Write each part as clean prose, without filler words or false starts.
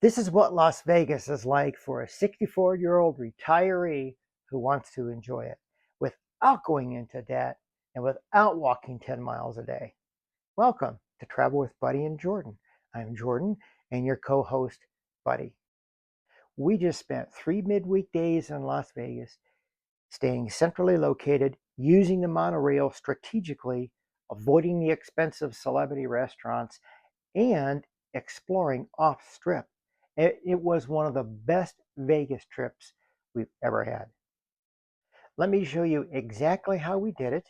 This is what Las Vegas is like for a 64-year-old retiree who wants to enjoy it without going into debt and without walking 10 miles a day. Welcome to Travel with Buddy and Jordan. I'm Jordan and your co-host, Buddy. We just spent 3 midweek days in Las Vegas, staying centrally located, using the monorail strategically, avoiding the expensive celebrity restaurants, and exploring off-strip. It was one of the best Vegas trips we've ever had. Let me show you exactly how we did it,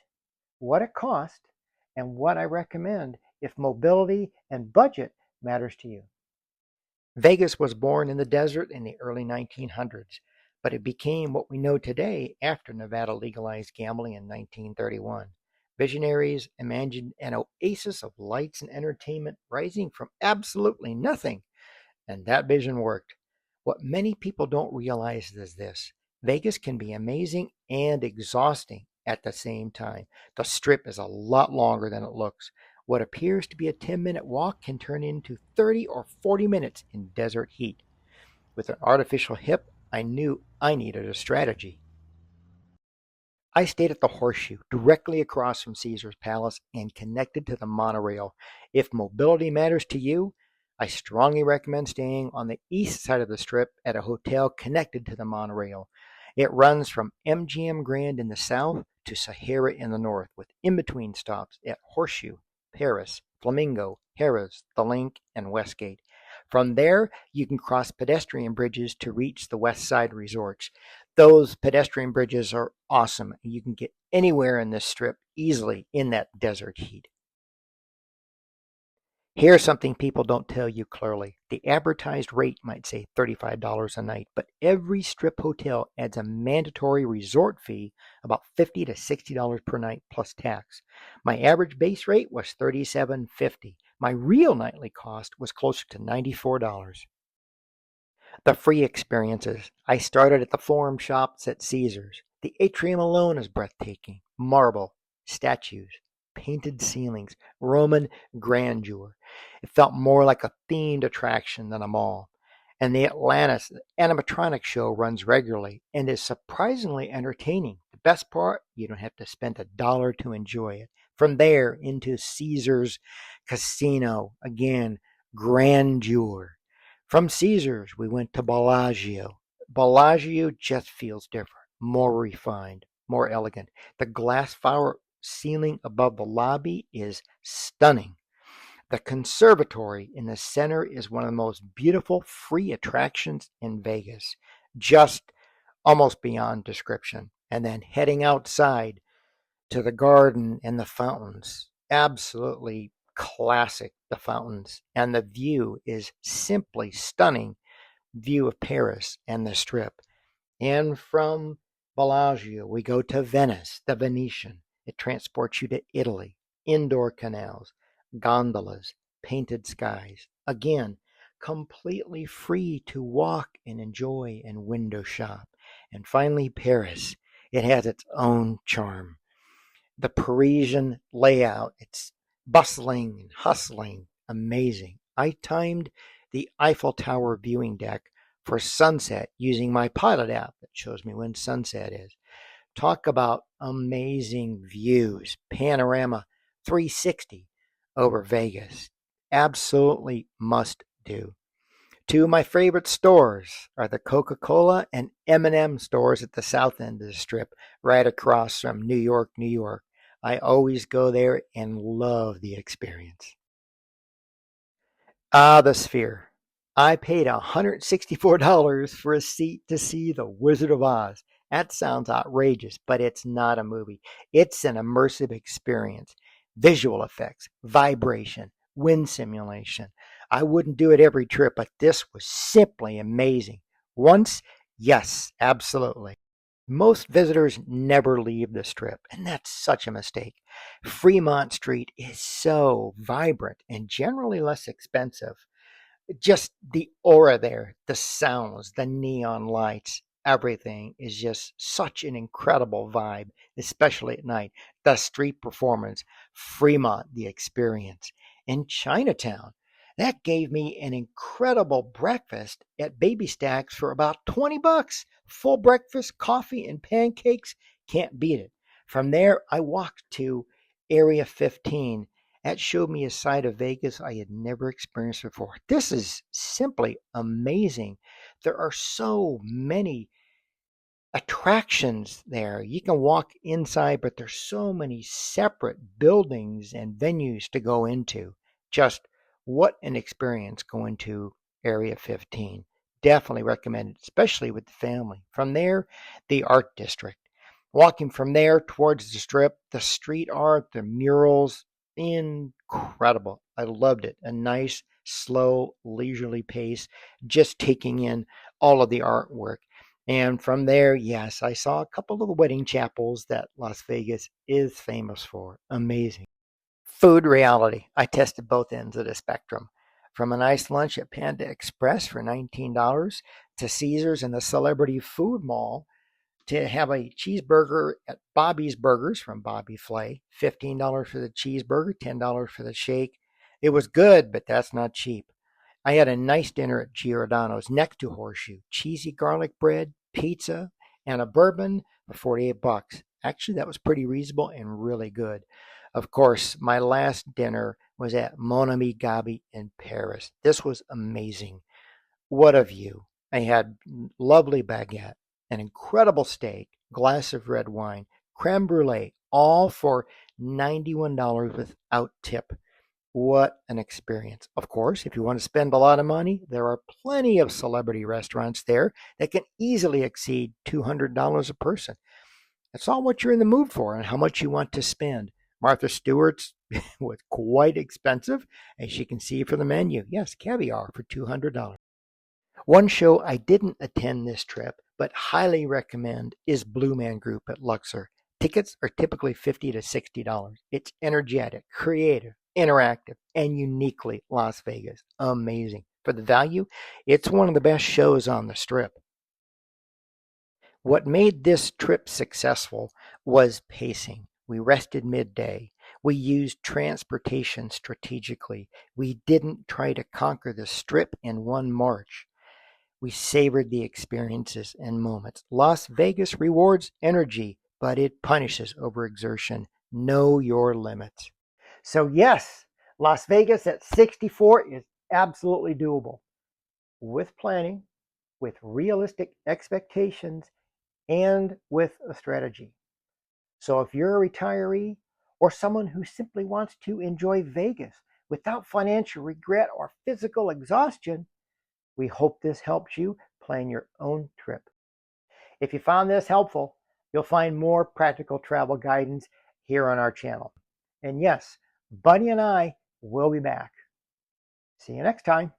what it cost, and what I recommend if mobility and budget matters to you. Vegas was born in the desert in the early 1900s, but it became what we know today after Nevada legalized gambling in 1931. Visionaries imagined an oasis of lights and entertainment rising from absolutely nothing, and that vision worked. What many people don't realize is this: Vegas can be amazing and exhausting at the same time. The Strip is a lot longer than it looks. What appears to be a 10-minute walk can turn into 30 or 40 minutes in desert heat. With an artificial hip, I knew I needed a strategy. I stayed at the Horseshoe, directly across from Caesar's Palace and connected to the monorail. If mobility matters to you, I strongly recommend staying on the east side of the Strip at a hotel connected to the monorail. It runs from MGM Grand in the south to Sahara in the north, with in-between stops at Horseshoe, Paris, Flamingo, Harrah's, The Link, and Westgate. From there, you can cross pedestrian bridges to reach the West Side resorts. Those pedestrian bridges are awesome. You can get anywhere in this Strip easily in that desert heat. Here's something people don't tell you clearly. The advertised rate might say $35 a night, but every Strip hotel adds a mandatory resort fee, about $50 to $60 per night plus tax. My average base rate was $37.50. My real nightly cost was closer to $94. The free experiences. I started at the Forum Shops at Caesars. The atrium alone is breathtaking. Marble, statues, painted ceilings, Roman grandeur. It felt more like a themed attraction than a mall. And the Atlantis animatronic show runs regularly and is surprisingly entertaining. The best part, you don't have to spend $1 to enjoy it. From there into Caesars Casino, again, grandeur. From Caesars, we went to Bellagio. Bellagio just feels different, more refined, more elegant. The glass flower ceiling above the lobby is stunning. The conservatory in the center is one of the most beautiful free attractions in Vegas, just almost beyond description. And then heading outside to the garden and the fountains, absolutely classic, the fountains. And the view is simply stunning view of Paris and the Strip. And from Bellagio, we go to Venice, the Venetian. It transports you to Italy, indoor canals, gondolas, painted skies. Again, completely free to walk and enjoy and window shop. And finally, Paris. It has its own charm. The Parisian layout, it's bustling and hustling, amazing. I timed the Eiffel Tower viewing deck for sunset using my Pilot app that shows me when sunset is. Talk about amazing views. Panorama 360 over Vegas. Absolutely must do. Two of my favorite stores are the Coca-Cola and M&M stores at the south end of the Strip, right across from New York, New York. I always go there and love the experience. The Sphere. I paid $164 for a seat to see The Wizard of Oz. That sounds outrageous, but it's not a movie. It's an immersive experience. Visual effects, vibration, wind simulation. I wouldn't do it every trip, but this was simply amazing. Once, yes, absolutely. Most visitors never leave the Strip, and that's such a mistake. Fremont Street is so vibrant and generally less expensive. Just the aura there, the sounds, the neon lights, everything is just such an incredible vibe, especially at night. The street performance, Fremont, the experience. In Chinatown, That gave me an incredible breakfast at Baby Stacks for about 20 bucks. Full breakfast, coffee, and pancakes. Can't beat it. From there, I walked to Area 15. That showed me a side of Vegas I had never experienced before. This is simply amazing. There are so many attractions there. You can walk inside, but there's so many separate buildings and venues to go into. Just what an experience going to Area 15. Definitely recommend it, especially with the family. From there, the art district. Walking from there towards the strip, the street art, the murals, incredible. I loved it. A nice, slow, leisurely pace, just taking in all of the artwork. And from there, yes, I saw a couple of the wedding chapels that Las Vegas is famous for. Amazing. Food reality. I tested both ends of the spectrum. From a nice lunch at Panda Express for $19 to Caesars and the Celebrity Food Mall to have a cheeseburger at Bobby's Burgers from Bobby Flay. $15 for the cheeseburger, $10 for the shake. It was good, but that's not cheap. I had a nice dinner at Giordano's next to Horseshoe. Cheesy garlic bread, pizza, and a bourbon for 48 bucks. Actually, that was pretty reasonable and really good. Of course, my last dinner was at Mon Ami Gabi in Paris. This was amazing. What a view. I had lovely baguette, an incredible steak, glass of red wine, creme brulee, all for $91 without tip. What an experience. Of course, if you want to spend a lot of money, there are plenty of celebrity restaurants there that can easily exceed $200 a person. It's all what you're in the mood for and how much you want to spend. Martha Stewart's was quite expensive, as you can see from the menu. Yes, caviar for $200. One show I didn't attend this trip, but highly recommend is Blue Man Group at Luxor. Tickets are typically $50 to $60. It's energetic, creative, interactive, and uniquely Las Vegas. Amazing. For the value, it's one of the best shows on the strip. What made this trip successful was pacing. We rested midday. We used transportation strategically. We didn't try to conquer the strip in one march. We savored the experiences and moments. Las Vegas rewards energy, but it punishes overexertion. Know your limits. So yes, Las Vegas at 64 is absolutely doable with planning, with realistic expectations, and with a strategy. So if you're a retiree or someone who simply wants to enjoy Vegas without financial regret or physical exhaustion, we hope this helps you plan your own trip. If you found this helpful, you'll find more practical travel guidance here on our channel. And yes, Buddy and I will be back. See you next time.